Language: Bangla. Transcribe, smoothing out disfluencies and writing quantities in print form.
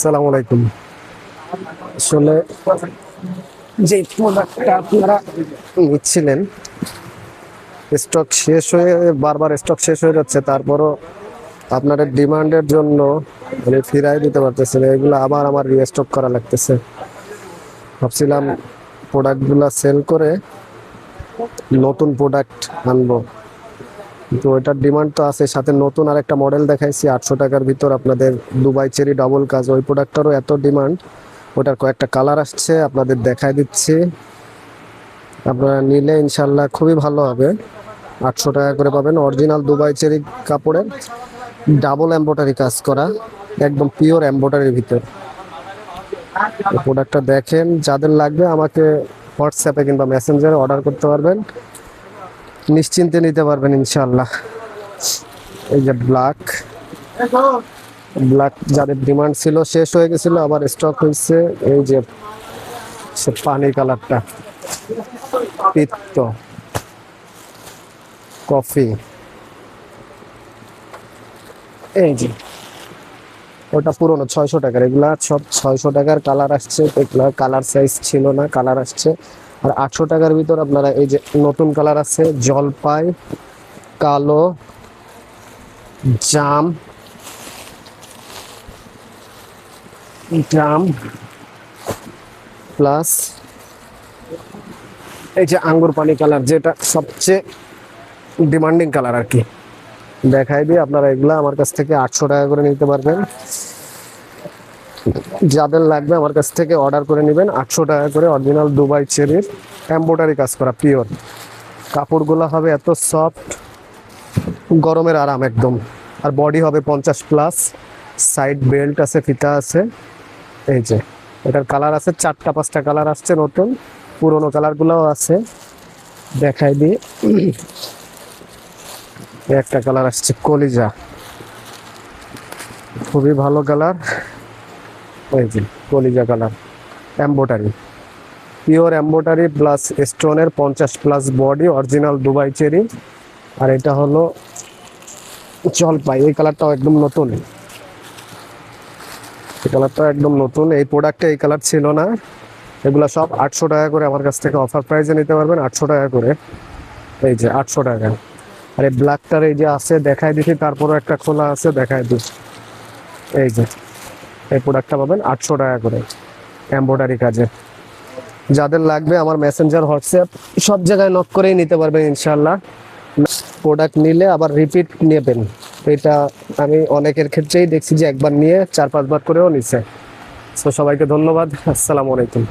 আসসালামু আলাইকুম। আসলে যে প্রোডাক্টটা আপনারা নিচ্ছিলেন, স্টক শেষ হয়ে বারবার স্টক শেষ হয়ে যাচ্ছে, তারপরও আপনাদের ডিমান্ডের জন্য মানে ফিরাই দিতে পারতেছে না। এগুলো আবার আমার রিস্টক করা লাগতেছে। ভাবছিলাম প্রোডাক্টগুলো সেল করে নতুন প্রোডাক্ট আনবো, কিন্তু ওইটার ডিমান্ড তো আছে। সাথে নতুন আরেকটা মডেল দেখাইছি 800 টাকার ভিতর আপনাদের, দুবাই চেরি ডবল কাজ। ওই প্রোডাক্টটারও এত ডিমান্ড, ওটার কয়েকটা কালার আসছে, আপনাদের দেখাই দিচ্ছি। আপনারা নিলে ইনশাল্লাহ খুবই ভালো হবে। 800 টাকা করে পাবেন, অরিজিনাল দুবাই চেরি কাপড়ের ডাবল এমব্রয়ডারি কাজ করা, একদম পিওর এমব্রয়ডারির ভিতর। প্রোডাক্টটা দেখেন, যাদের লাগবে আমাকে হোয়াটসঅ্যাপে কিংবা মেসেঞ্জারে অর্ডার করতে পারবেন, নিশ্চিন্তে নিতে পারবেন ইনশাল্লাহ। এই যে ব্ল্যাক ব্ল্যাক যাদের ডিমান্ড ছিল, শেষ হয়ে গেছিল, আবার স্টক হয়েছে। এই যে পানি কালারটা, পিত্ত কফি, এই যে ওটা পুরোনো 600 টাকার। এগুলা সব 600 টাকার কালার আসছে, এগুলা কালার সাইজ ছিল না, কালার আসছে। আর 800 টাকার ভিতর আপনারা এই যে নতুন কালার আছে, জলপাই, কালো, জাম, জাম প্লাস এই যে আঙ্গুর পানি কালার, যেটা সবচেয়ে ডিমান্ডিং কালার আর কি। দেখাই দিয়ে আপনারা এগুলা আমার কাছ থেকে 800 টাকা করে নিতে পারবেন। যাদের লাগবে আমার কাছ থেকে অর্ডার করে নেবেন। 800 টাকা করে, অরিজিনাল দুবাই চেরির এমব্রয়ডারি কাজ করা পিওর। কাপড়গুলো হবে এত সফট, গরমের আরাম একদম। আর বডি হবে 50+, সাইড বেল্ট আছে, ফিতা আছে। এই যে এটার কালার আছে 4টা 5টা কালার আসছে, নতুন পুরোনো কালারগুলোও আছে। দেখাই দিই, একটা কালার আসছে কলিজা, খুবই ভালো কালার। এই যে কলিজা colour, embroidery, pure embroidery plus স্টোনের 50+ বডি, অরিজিনাল দুবাই চেরি। আর এটা হলো জলপাই, এই কালারটাও একদম নতুন। এই কালারটাও একদম নতুন, এই প্রোডাক্টে এই কালার ছিল না। এগুলা সব 800 টাকা করে আমার কাছ থেকে অফার প্রাইসে নিতে পারবেন, 800 টাকা করে। এই যে 800 টাকা। আর এই ব্ল্যাকটার এই যে আছে, দেখাই দিচ্ছি, তারপরও একটা খোলা আছে, দেখাই দিই। এই যে এই প্রোডাক্টটা পাবেন 800 টাকা করে, এমব্রয়ডারি কাজে। যাদের লাগবে আমার মেসেঞ্জার, হোয়াটসঅ্যাপ সব জায়গায় নক করেই নিতে পারবেন ইনশাল্লাহ। প্রোডাক্ট নিলে আবার রিপিট নেবেন, এটা আমি অনেকের ক্ষেত্রেই দেখছি যে একবার নিয়ে 4-5 বার করেও নিছে। তো সবাইকে ধন্যবাদ, আসসালামু আলাইকুম।